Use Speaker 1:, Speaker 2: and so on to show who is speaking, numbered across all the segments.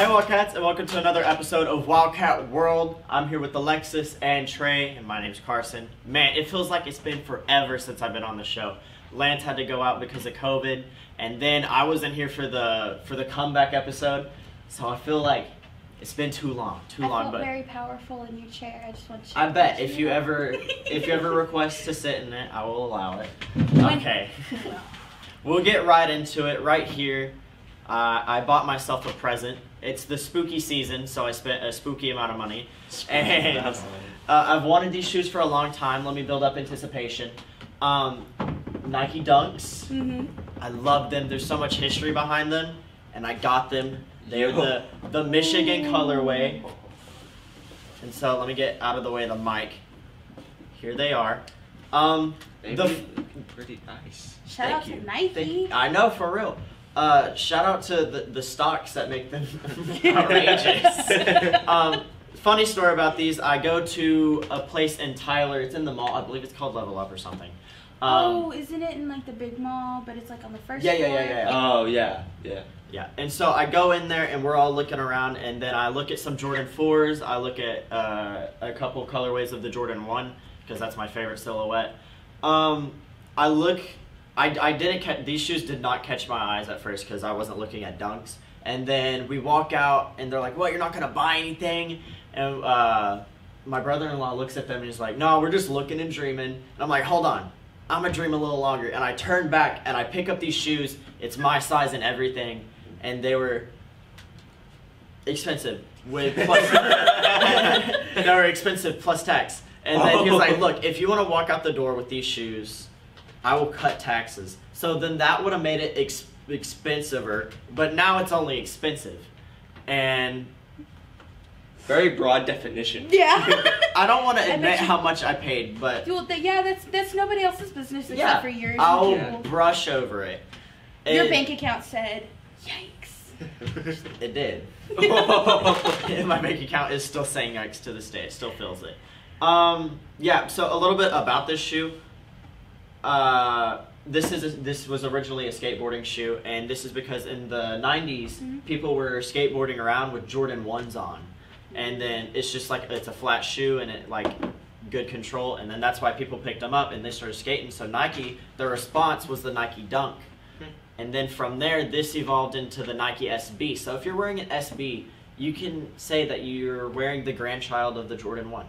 Speaker 1: Hey Wildcats, and welcome to another episode of Wildcat World. I'm here with Alexis and Trey, and my name's Carson. Man, it feels like it's been forever since I've been on the show. Lance had to go out because of COVID, and then I wasn't here for the comeback episode, so I feel like it's been too long.
Speaker 2: I felt very powerful in your chair. I just want to.
Speaker 1: I bet if you ever request to sit in it, I will allow it. Okay, we'll get right into it right here. I bought myself a present. It's the spooky season, so I spent a spooky amount of money. And I've wanted these shoes for a long time. Let me build up anticipation. Nike Dunks. Mm-hmm. I love them. There's so much history behind them, and I got them. They're the Michigan colorway. And so let me get out of the way of the mic. Here they are.
Speaker 3: Pretty nice.
Speaker 2: Shout out to Nike.
Speaker 1: I know, for real. Shout out to the stocks that make them outrageous. Funny story about these. I go to a place in Tyler. It's in the mall. I believe it's called Level Up or something.
Speaker 2: Isn't it in like the big mall? But it's like on the first
Speaker 1: floor?
Speaker 2: Yeah.
Speaker 3: Oh, yeah.
Speaker 1: Yeah, and so I go in there and we're all looking around, and then I look at some Jordan 4s. I look at a couple colorways of the Jordan 1 because that's my favorite silhouette. I didn't catch, these shoes did not catch my eyes at first because I wasn't looking at Dunks. And then we walk out and they're like, "What, you're not going to buy anything?" And my brother-in-law looks at them and he's like, "No, we're just looking and dreaming." And I'm like, "Hold on, I'm going to dream a little longer." And I turn back and I pick up these shoes. It's my size and everything. And they were expensive with plus they were expensive plus tax. And then he was like, "Look, if you want to walk out the door with these shoes, I will cut taxes." So then that would have made it expensiver, but now it's only expensive. And
Speaker 3: very broad definition.
Speaker 2: Yeah.
Speaker 1: I don't want to admit how much I paid, but
Speaker 2: well, that's nobody else's business except for yours.
Speaker 1: I'll brush over it.
Speaker 2: Your bank account said, "Yikes."
Speaker 1: It did. My bank account is still saying yikes to this day. It still feels it. Yeah, so a little bit about this shoe. This was originally a skateboarding shoe, and this is because in the 90s, people were skateboarding around with Jordan 1s on. And then it's just like, it's a flat shoe and it like good control, and then that's why people picked them up and they started skating. So Nike, the response was the Nike Dunk. And then from there, this evolved into the Nike SB. So if you're wearing an SB, you can say that you're wearing the grandchild of the Jordan 1.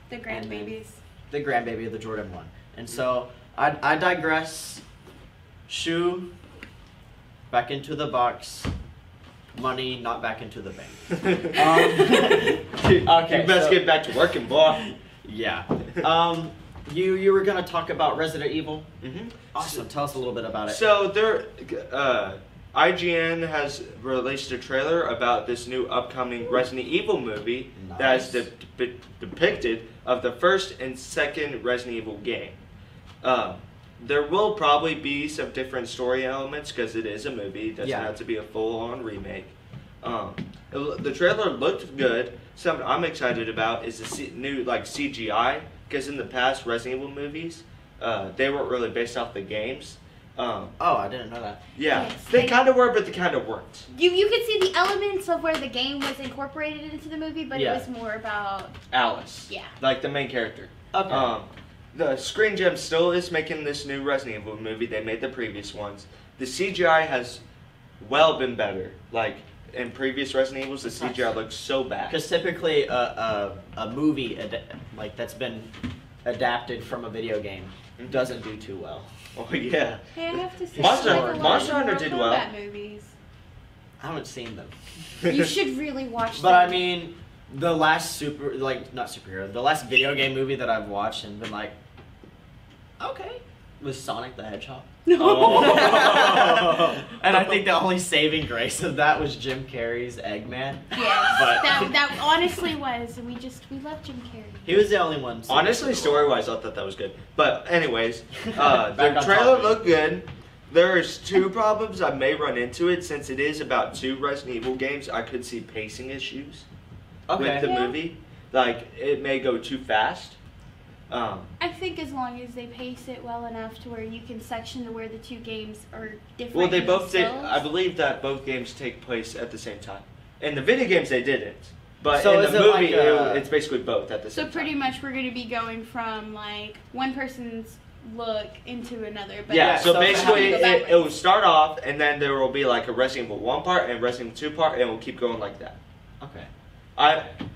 Speaker 2: The grandbabies.
Speaker 1: The grandbaby of the Jordan 1. And so I digress. Shoe, back into the box. Money, not back into the bank.
Speaker 3: Okay, you best get back to working, boy.
Speaker 1: Yeah. You were gonna talk about Resident Evil.
Speaker 3: Mm-hmm.
Speaker 1: Awesome. Tell us a little bit about it.
Speaker 3: So IGN has released a trailer about this new upcoming Resident Evil movie that is depicted of the first and second Resident Evil game. There will probably be some different story elements because it is a movie. It doesn't have to be a full-on remake. The trailer looked good. Something I'm excited about is the new CGI, because in the past Resident Evil movies, they weren't really based off the games.
Speaker 1: I didn't know that.
Speaker 3: Yeah,
Speaker 2: yes,
Speaker 3: they kind of were, but they kind of weren't.
Speaker 2: You could see the elements of where the game was incorporated into the movie, but it was more about
Speaker 3: Alice.
Speaker 2: Yeah.
Speaker 3: Like the main character.
Speaker 1: Okay.
Speaker 3: The Screen Gem still is making this new Resident Evil movie. They made the previous ones. The CGI has been better. Like in previous Resident Evils, the CGI looks so bad.
Speaker 1: Because typically a movie that's been adapted from a video game doesn't do too well.
Speaker 3: Oh yeah.
Speaker 2: Hey, I have to say,
Speaker 3: Monster Hunter did well.
Speaker 2: Movies.
Speaker 1: I haven't seen them.
Speaker 2: You should really watch them.
Speaker 1: But I mean, the last the last video game movie that I've watched and been like, okay, was Sonic the Hedgehog. And I think the only saving grace of that was Jim Carrey's Eggman.
Speaker 2: Yes,
Speaker 1: but
Speaker 2: that honestly was, and we love Jim Carrey.
Speaker 1: He was the only one.
Speaker 3: Honestly, story-wise, I thought that was good. But anyways, the trailer looked good. There's two problems I may run into it, since it is about 2 Resident Evil games. I could see pacing issues with the movie. Like, it may go too fast.
Speaker 2: I think as long as they pace it well enough to where you can section to where the two games are different.
Speaker 3: Well, they both did.
Speaker 2: themselves.
Speaker 3: I believe that both games take place at the same time. In the video games, they didn't. But
Speaker 1: So
Speaker 3: in
Speaker 1: is
Speaker 3: the
Speaker 1: it
Speaker 3: movie,
Speaker 1: like
Speaker 3: it's basically both at the same
Speaker 2: So
Speaker 3: time.
Speaker 2: pretty much we're going to be going from like one person's look into another. But
Speaker 3: Yeah, so
Speaker 1: so
Speaker 3: basically
Speaker 2: how do you go
Speaker 3: it will start off, and then there will be like a Resident Evil 1 part and Resident Evil 2 part, and it will keep going like that.
Speaker 1: Okay.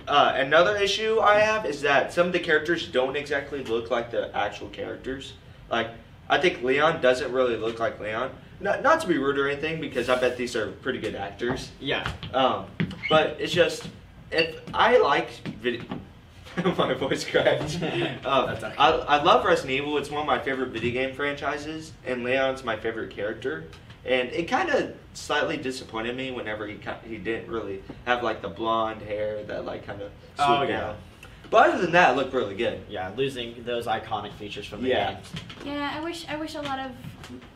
Speaker 3: Another issue I have is that some of the characters don't exactly look like the actual characters. Like, I think Leon doesn't really look like Leon. Not to be rude or anything, because I bet these are pretty good actors.
Speaker 1: Yeah.
Speaker 3: But it's just, if I like video... my voice cracked.
Speaker 1: That's okay.
Speaker 3: I love Resident Evil. It's one of my favorite video game franchises, and Leon's my favorite character. And it kind of slightly disappointed me whenever he didn't really have like the blonde hair that like kind of swooped down. But other than that, it looked really good.
Speaker 1: Yeah, losing those iconic features from the
Speaker 3: Yeah.
Speaker 1: game.
Speaker 2: Yeah, I wish a lot of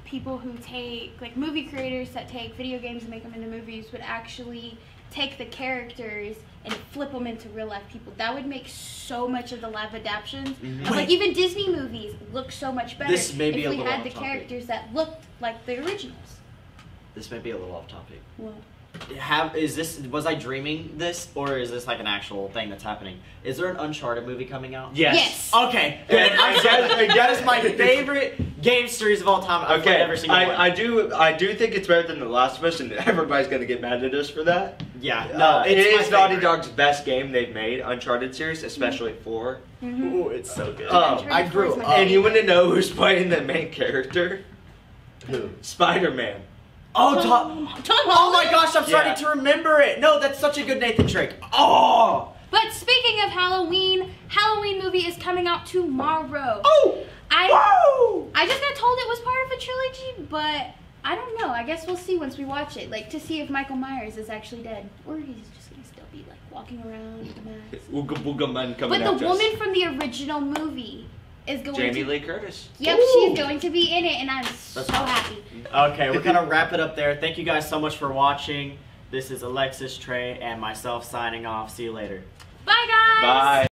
Speaker 2: people who take, like movie creators that take video games and make them into movies would actually take the characters and flip them into real life people. That would make so much of the live adaptations.
Speaker 1: Mm-hmm.
Speaker 2: Like even Disney movies look so much better
Speaker 1: This may be
Speaker 2: if
Speaker 1: a
Speaker 2: we
Speaker 1: little
Speaker 2: had the
Speaker 1: off topic.
Speaker 2: characters that looked like the originals.
Speaker 1: This may be a little off topic.
Speaker 2: Well,
Speaker 1: Was I dreaming this, or is this like an actual thing that's happening? Is there an Uncharted movie coming out?
Speaker 2: Yes.
Speaker 1: Okay, good. That is my favorite game series of all time. I've played every single one.
Speaker 3: I do think it's better than The Last of Us, and everybody's gonna get mad at us for that.
Speaker 1: Yeah, no,
Speaker 3: it
Speaker 1: it's
Speaker 3: is
Speaker 1: my
Speaker 3: Naughty
Speaker 1: favorite.
Speaker 3: Dog's best game they've made, Uncharted series, especially 4.
Speaker 1: Ooh, it's so good.
Speaker 2: Uncharted
Speaker 1: I grew
Speaker 2: 4 is my
Speaker 1: up.
Speaker 3: And you want to know who's playing the main character?
Speaker 1: Who?
Speaker 3: Spider-Man.
Speaker 1: Oh,
Speaker 2: Tom
Speaker 1: oh my
Speaker 2: Holland?
Speaker 1: gosh, I'm starting
Speaker 3: Yeah.
Speaker 1: to remember it. No, that's such a good Nathan Drake. Oh!
Speaker 2: But speaking of Halloween movie is coming out tomorrow.
Speaker 1: Oh!
Speaker 2: I just got told it was part of a trilogy, but I don't know. I guess we'll see once we watch it. Like, to see if Michael Myers is actually dead. Or he's just going to still be, like, walking around with a mask.
Speaker 3: Ooga Booga Man coming
Speaker 2: But the
Speaker 3: after us.
Speaker 2: woman from the original movie is going
Speaker 3: Jamie
Speaker 2: to...
Speaker 3: Lee Curtis.
Speaker 2: Yep, she's going to be in it, and I'm so happy.
Speaker 1: Okay, we're gonna wrap it up there. Thank you guys so much for watching. This is Alexis, Trey, and myself signing off. See you later.
Speaker 2: Bye, guys!
Speaker 3: Bye.